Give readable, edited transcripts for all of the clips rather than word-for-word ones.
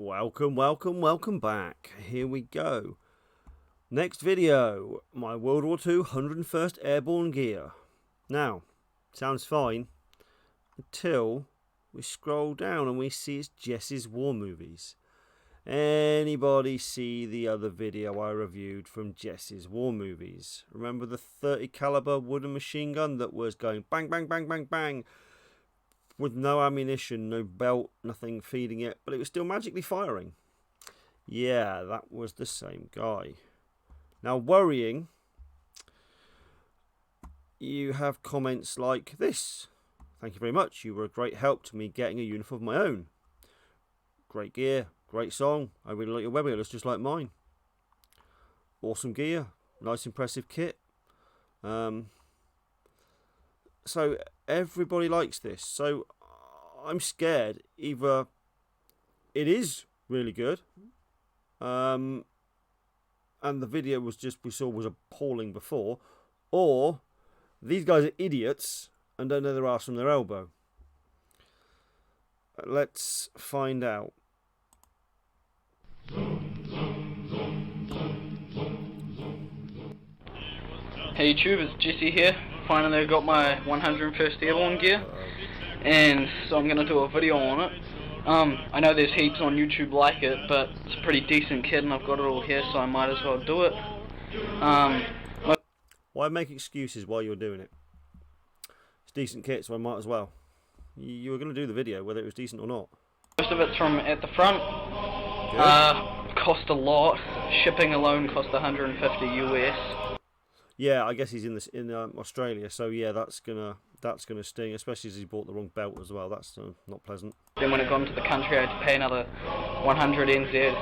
Welcome back. Here we go. Next video, my World War II 101st Airborne gear. Now, sounds fine until we scroll down and we see it's Jessyswarmovies. Anybody see the other video I reviewed from Jessyswarmovies? Remember the 30 caliber wooden machine gun that was going bang, bang, bang, bang, bang, with no ammunition, no belt, nothing feeding it, but it was still magically firing? Yeah, that was the same guy. Now, worrying, you have comments like this. Thank you very much. You were a great help to me getting a uniform of my own. Great gear, great song. I really like your webbing. It looks just like mine. Awesome gear, nice impressive kit. So everybody likes this. So I'm scared either it is really good, and the video was just we saw was appalling before, or these guys are idiots and don't know their arse from their elbow. Let's find out. Hey YouTube, it's Jesse here. Finally I got my 101st Airborne gear, and so I'm going to do a video on it. I know there's heaps on YouTube like it, but it's a pretty decent kit and I've got it all here, so I might as well do it. Why make excuses while you're doing it? It's decent kit, so I might as well. You were going to do the video whether it was decent or not. Most of it's from at the front. Cost a lot. Shipping alone cost 150 US. Yeah, I guess he's in Australia, so yeah, that's gonna sting, especially as he bought the wrong belt as well. That's not pleasant. Then when it got into the country, I had to pay another 100 NZ,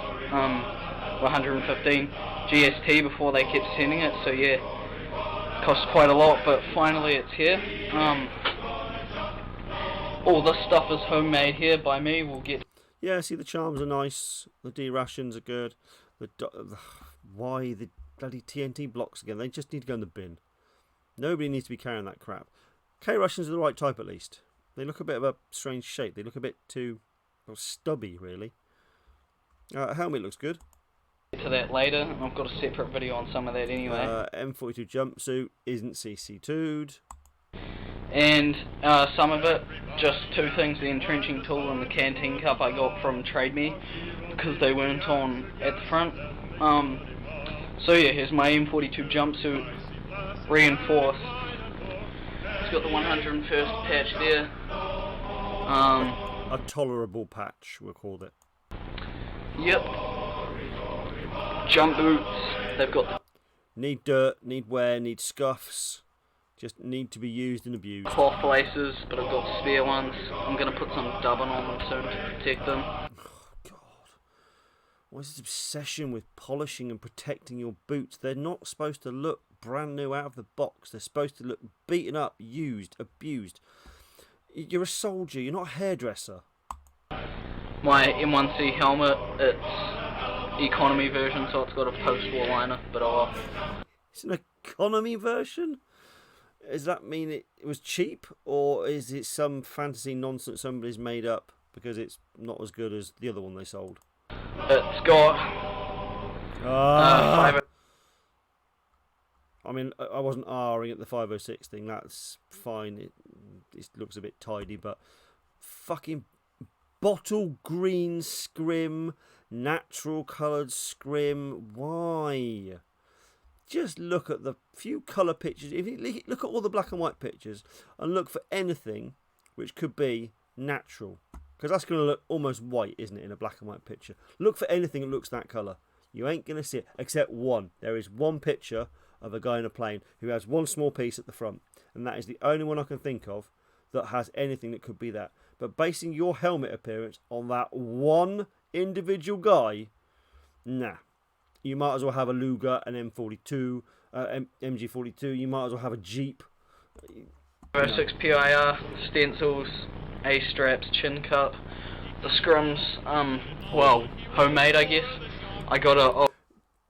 115 GST before they kept sending it. So yeah, cost quite a lot, but finally it's here. All this stuff is homemade here by me. We'll get. Yeah, see, the charms are nice. The D rations are good. Why the bloody TNT blocks again? They just need to go in the bin. Nobody needs to be carrying that crap. K rations are the right type at least. They look a bit of a strange shape. They look a bit too stubby, really. Helmet looks good. Get to that later. I've got a separate video on some of that anyway. M42 jumpsuit isn't CC2'd. And some of it, just two things, the entrenching tool and the canteen cup I got from Trade Me because they weren't on at the front. So yeah, here's my M42 jumpsuit, reinforced. It's got the 101st patch there. A tolerable patch, we'll call it. Yep. Jump boots, they've got... Need dirt, need wear, need scuffs. Just need to be used and abused. Cloth laces, but I've got spare ones. I'm going to put some dubbing on them soon to protect them. Oh, God. What is this obsession with polishing and protecting your boots? They're not supposed to look brand new out of the box. They're supposed to look beaten up, used, abused. You're a soldier, you're not a hairdresser. My M1C helmet, it's economy version, so it's got a post-war liner, but oh well. It's an economy version? Does that mean it was cheap, or is it some fantasy nonsense somebody's made up because it's not as good as the other one they sold? It's got... I mean, I wasn't R-ing at the 506 thing, that's fine, it looks a bit tidy, but fucking bottle green scrim, natural coloured scrim, why? Just look at the few colour pictures. If you look at all the black and white pictures and look for anything which could be natural, because that's going to look almost white, isn't it, in a black and white picture? Look for anything that looks that colour. You ain't going to see it, except one. There is one picture of a guy in a plane who has one small piece at the front, and that is the only one I can think of that has anything that could be that. But basing your helmet appearance on that one individual guy, nah. You might as well have a Luger, an M42, MG42. You might as well have a Jeep. 06 PIR, stencils, A-straps, chin cup. The scrims, well, homemade I guess. I got a...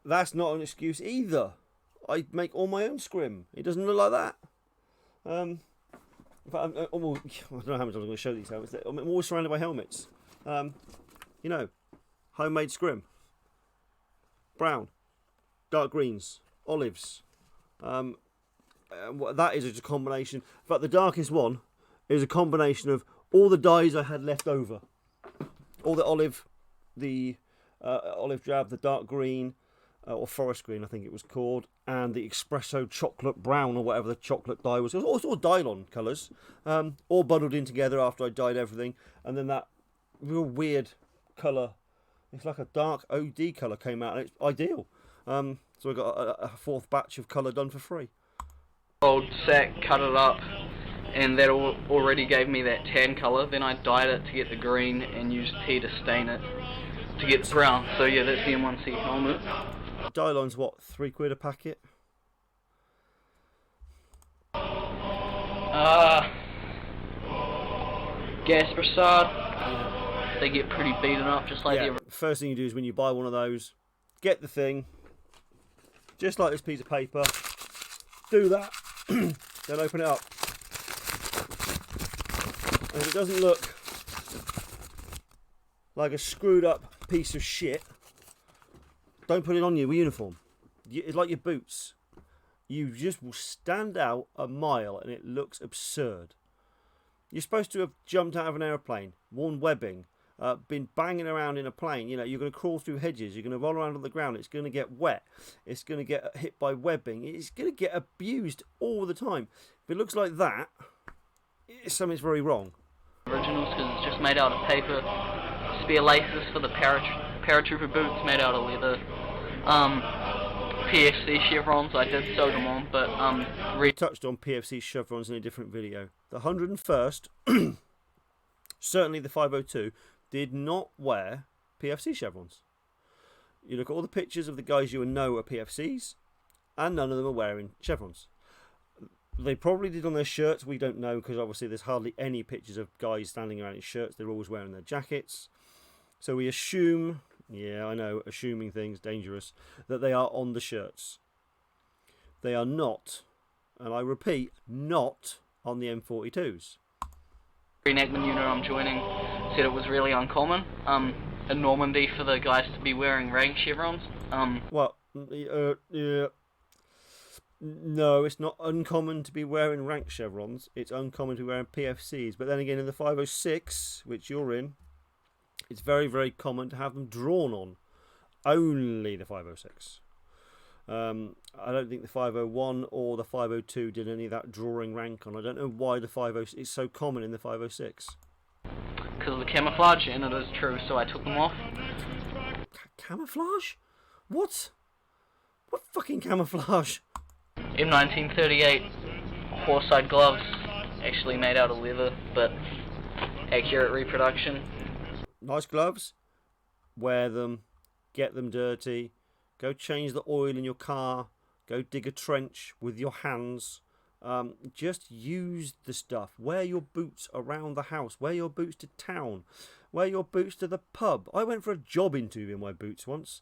That's not an excuse either. I make all my own scrim. It doesn't look like that. In fact, I don't know how much I'm going to show these helmets. I'm always surrounded by helmets. You know, homemade scrim, brown, dark greens, olives. What that is a combination. In fact, the darkest one is a combination of all the dyes I had left over, all the olive drab, the dark green, or forest green, I think it was called, and the espresso chocolate brown, or whatever the chocolate dye was. It was all Dylon colours, all bundled in together after I dyed everything, and then that real weird colour, it's like a dark OD colour came out, and it's ideal. So I got a fourth batch of colour done for free. Old sack, cut it up, and that already gave me that tan colour. Then I dyed it to get the green and used tea to stain it to get the brown. So yeah, that's the M1C helmet. Dylon's what, £3 a packet? Gas Broussard. They get pretty beaten up, just like the. First thing you do is when you buy one of those, get the thing, just like this piece of paper. Do that, then open it up. And if it doesn't look like a screwed up piece of shit, don't put it on your uniform. It's like your boots. You just will stand out a mile and it looks absurd. You're supposed to have jumped out of an aeroplane, worn webbing, been banging around in a plane. You know, you're going to crawl through hedges, you're going to roll around on the ground, it's going to get wet, it's going to get hit by webbing, it's going to get abused all the time. If it looks like that, something's very wrong. Originals, because it's just made out of paper. Spare laces for the paratrooper boots made out of leather. PFC chevrons, I did sew them on, but we touched on PFC chevrons in a different video. The 101st, certainly the 502, did not wear PFC chevrons. You look at all the pictures of the guys you know are PFCs, and none of them are wearing chevrons. They probably did on their shirts, we don't know, because obviously there's hardly any pictures of guys standing around in shirts. They're always wearing their jackets. So we assume, yeah, I know, assuming things, dangerous, that they are on the shirts. They are not, and I repeat, not on the M42s. Reenactment unit I'm joining said it was really uncommon in Normandy for the guys to be wearing rank chevrons. Well, yeah. No, it's not uncommon to be wearing rank chevrons. It's uncommon to be wearing PFCs. But then again, in the 506, which you're in, it's very, very common to have them drawn on. Only the 506. I don't think the 501 or the 502 did any of that drawing rank on. I don't know why the 506 is so common in the 506. Because of the camouflage, and it is true, so I took them off. Camouflage? What? What fucking camouflage? M1938 horsehide gloves, actually made out of leather, but accurate reproduction. Nice gloves. Wear them. Get them dirty. Go change the oil in your car. Go dig a trench with your hands. Just use the stuff. Wear your boots around the house. Wear your boots to town. Wear your boots to the pub. I went for a job interview in my boots once.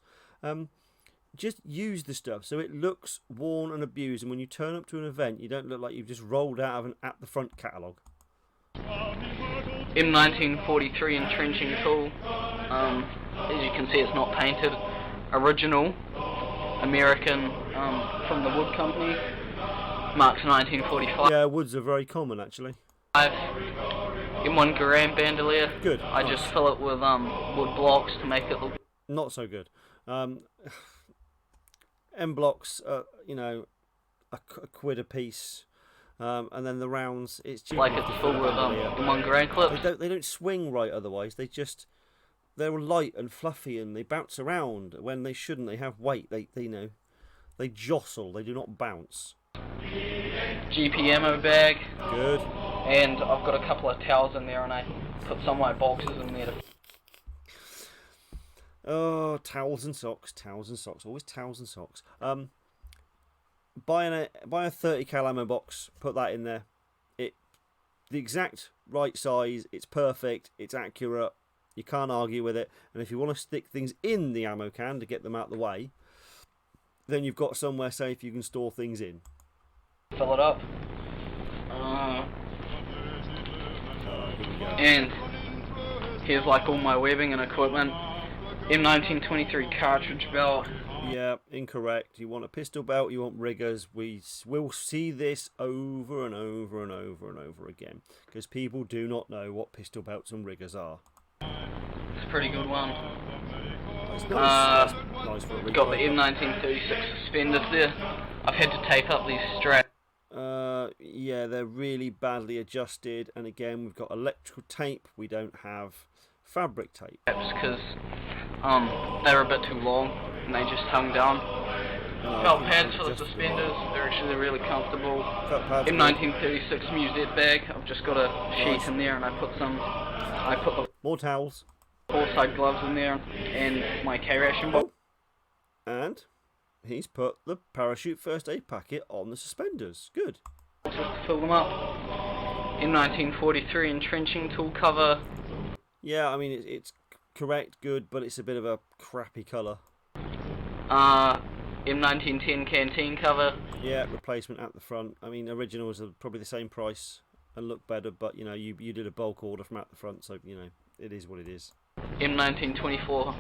Just use the stuff so it looks worn and abused, and when you turn up to an event you don't look like you've just rolled out of an at the front catalogue. M1943 entrenching tool. As you can see, it's not painted. Original American from the Wood Company. Marks 1945. Yeah, woods are very common actually. M1 Garand bandolier. Good. I nice. just fill it with wood blocks to make it look. Not so good. M blocks, you know, a quid a piece, and then the rounds. It's cheap. Like it's full with M1 Garand clips. They don't swing right otherwise. They're light and fluffy and they bounce around when they shouldn't. They have weight. They jostle. They do not bounce. GP ammo bag. Good. And I've got a couple of towels in there, and I put some of my boxes in there. Oh, towels and socks, always towels and socks. Buy a 30 cal ammo box, put that in there. The exact right size, it's perfect, it's accurate, you can't argue with it. And if you want to stick things in the ammo can to get them out of the way, then you've got somewhere safe you can store things in. Fill it up. And here's like all my webbing and equipment. M1923 cartridge belt. Yeah, incorrect. You want a pistol belt, you want riggers. We will see this over and over and over and over again because people do not know what pistol belts and riggers are. It's a pretty good one. It's nice. Nice for a rigger. Got the M1936 suspenders there. I've had to tape up these straps. Yeah, they're really badly adjusted, and again, we've got electrical tape. We don't have fabric tape Because they're a bit too long and they just hung down. Felt pads for the suspenders, they're actually really comfortable. M1936 musette bag, I've just got a sheet in there and I put the more towels, four-side gloves in there and my K-ration box. And he's put the parachute first aid packet on the suspenders. Good. Just to fill them up. M1943 entrenching tool cover. Yeah, I mean it's correct, good, but it's a bit of a crappy colour. M1910 canteen cover. Yeah, replacement at the front. I mean, originals are probably the same price and look better, but you know, you did a bulk order from at the front, so you know, it is what it is. M1924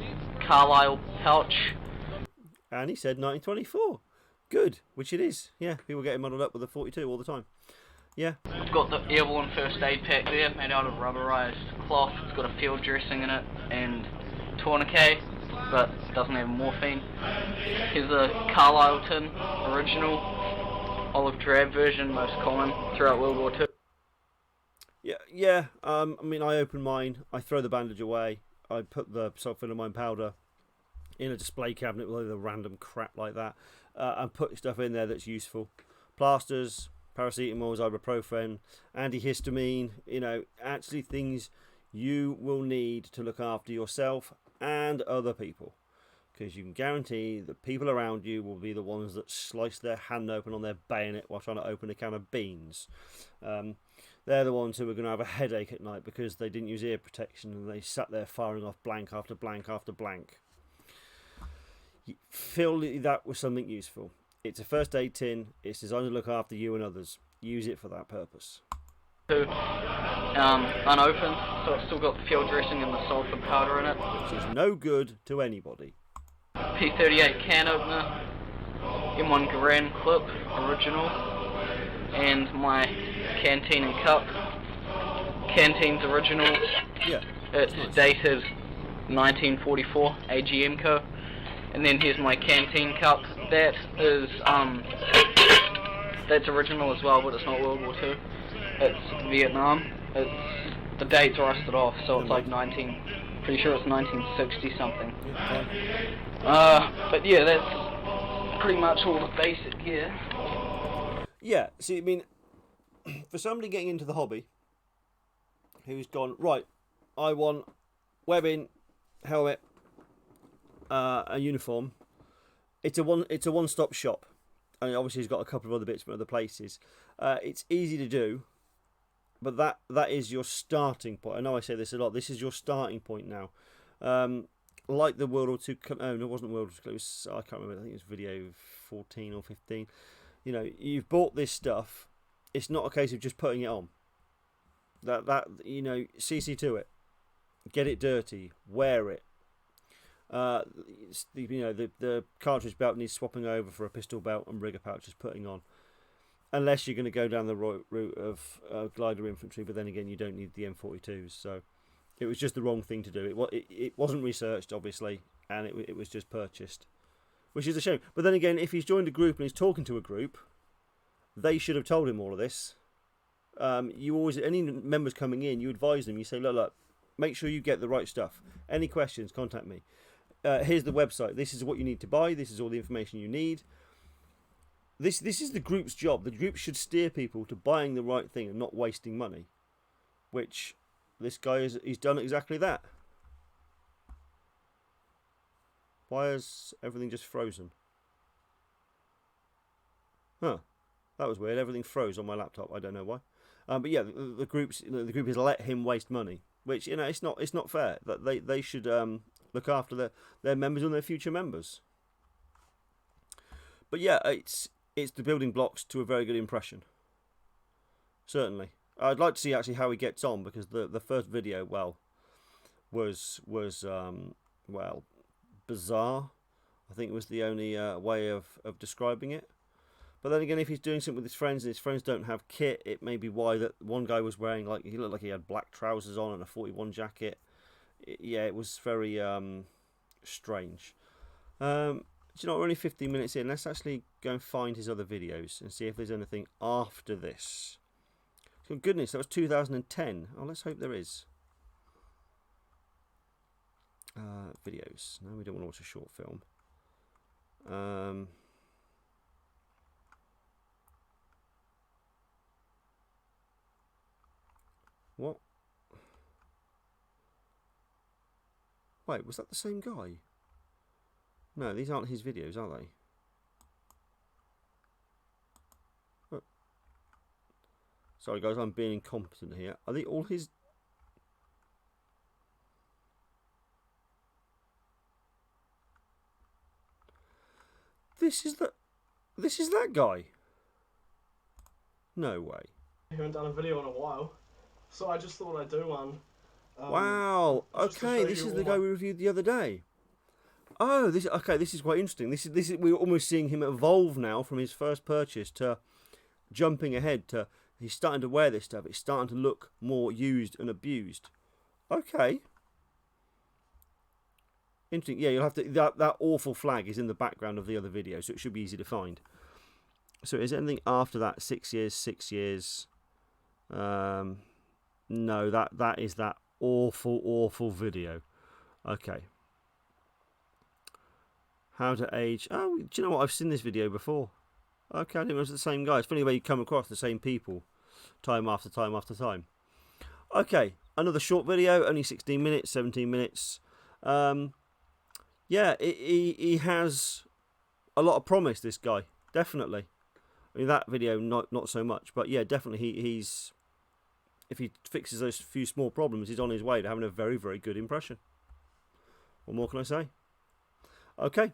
Carlisle pouch. And he said 1924. Good, which it is. Yeah, people getting muddled up with a 42 all the time. Yeah. I've got the airborne first aid pack there, made out of rubberized cloth. It's got a field dressing in it and tourniquet, but it doesn't have morphine. Here's a Carlisle tin, original, olive drab version, most common throughout World War II. Yeah. I mean, I open mine, I throw the bandage away, I put the sulfonamide powder in a display cabinet with other random crap like that, and put stuff in there that's useful. Plasters, paracetamols, ibuprofen, antihistamine, you know, actually things you will need to look after yourself and other people. Because you can guarantee that people around you will be the ones that slice their hand open on their bayonet while trying to open a can of beans. They're the ones who are going to have a headache at night because they didn't use ear protection and they sat there firing off blank after blank after blank. Feel that was something useful. It's a first aid tin. It's designed to look after you and others. Use it for that purpose. Unopened, so it's still got the field dressing and the sulfur powder in it. Which is no good to anybody. P38 can opener, M1 Garand clip, original, and my canteen and cup. Canteen's original. Yeah. It's nice. dated 1944, AGM Co. And then here's my canteen cup. That is that's original as well, but it's not World War II. It's Vietnam. The date's rusted off, so it's like pretty sure it's 1960 something. But yeah, that's pretty much all the basic gear. Yeah, see, I mean, for somebody getting into the hobby, who's gone, right, I want webbing, helmet, a uniform. It's a one-stop shop. I mean, obviously, he's got a couple of other bits from other places. It's easy to do, but that is your starting point. I know I say this a lot. This is your starting point now. Like the World War II. No, it wasn't World War II. It was, I can't remember. I think it was video 14 or 15. You know, you've bought this stuff. It's not a case of just putting it on. That you know, CC to it. Get it dirty. Wear it. The cartridge belt needs swapping over for a pistol belt and rigger pouch is putting on, unless you're going to go down the route of glider infantry, but then again you don't need the M42s, so it was just the wrong thing to do. It wasn't researched, obviously, and it was just purchased, which is a shame. But then again, if he's joined a group and he's talking to a group, they should have told him all of this. You always, any members coming in, you advise them, you say, look, make sure you get the right stuff. Any questions, contact me. Here's the website. This is what you need to buy. This is all the information you need. This is the group's job. The group should steer people to buying the right thing and not wasting money. Which this guy he's done exactly that. Why is everything just frozen? Huh. That was weird. Everything froze on my laptop. I don't know why. But yeah, the group has let him waste money, which, you know, it's not fair. That they should look after their members and their future members. But yeah, it's the building blocks to a very good impression. Certainly, I'd like to see actually how he gets on, because the first video, was bizarre. I think was the only way of describing it. But then again, if he's doing something with his friends and his friends don't have kit, it may be why that one guy was wearing, like, he looked like he had black trousers on and a 41 jacket. Yeah, it was very strange. Do you know what, we're only 15 minutes in. Let's actually go and find his other videos and see if there's anything after this. So goodness, that was 2010. Oh, let's hope there is. Videos. No, we don't want to watch a short film. What? Wait, was that the same guy? No, these aren't his videos, are they? Oh. Sorry guys, I'm being incompetent here. Are they all his... This is that guy? No way. I haven't done a video in a while, so I just thought I'd do one. Wow. Okay, this is the guy we reviewed the other day. Oh, this is quite interesting. This is we're almost seeing him evolve now from his first purchase to jumping ahead to he's starting to wear this stuff. It's starting to look more used and abused. Okay. Interesting. Yeah, you'll have to that awful flag is in the background of the other video, so it should be easy to find. So is there anything after that? 6 years, 6 years. No, that is that awful video. Okay. How to age. Oh, do you know what? I've seen this video before. Okay, I didn't know it was the same guy. It's funny where you come across the same people time after time after time. Okay, another short video, only 16 minutes, 17 minutes. Yeah, he has a lot of promise, this guy. Definitely. I mean, that video, not so much. But yeah, definitely he's... If he fixes those few small problems, he's on his way to having a very, very good impression. What more can I say? Okay.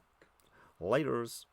Laters.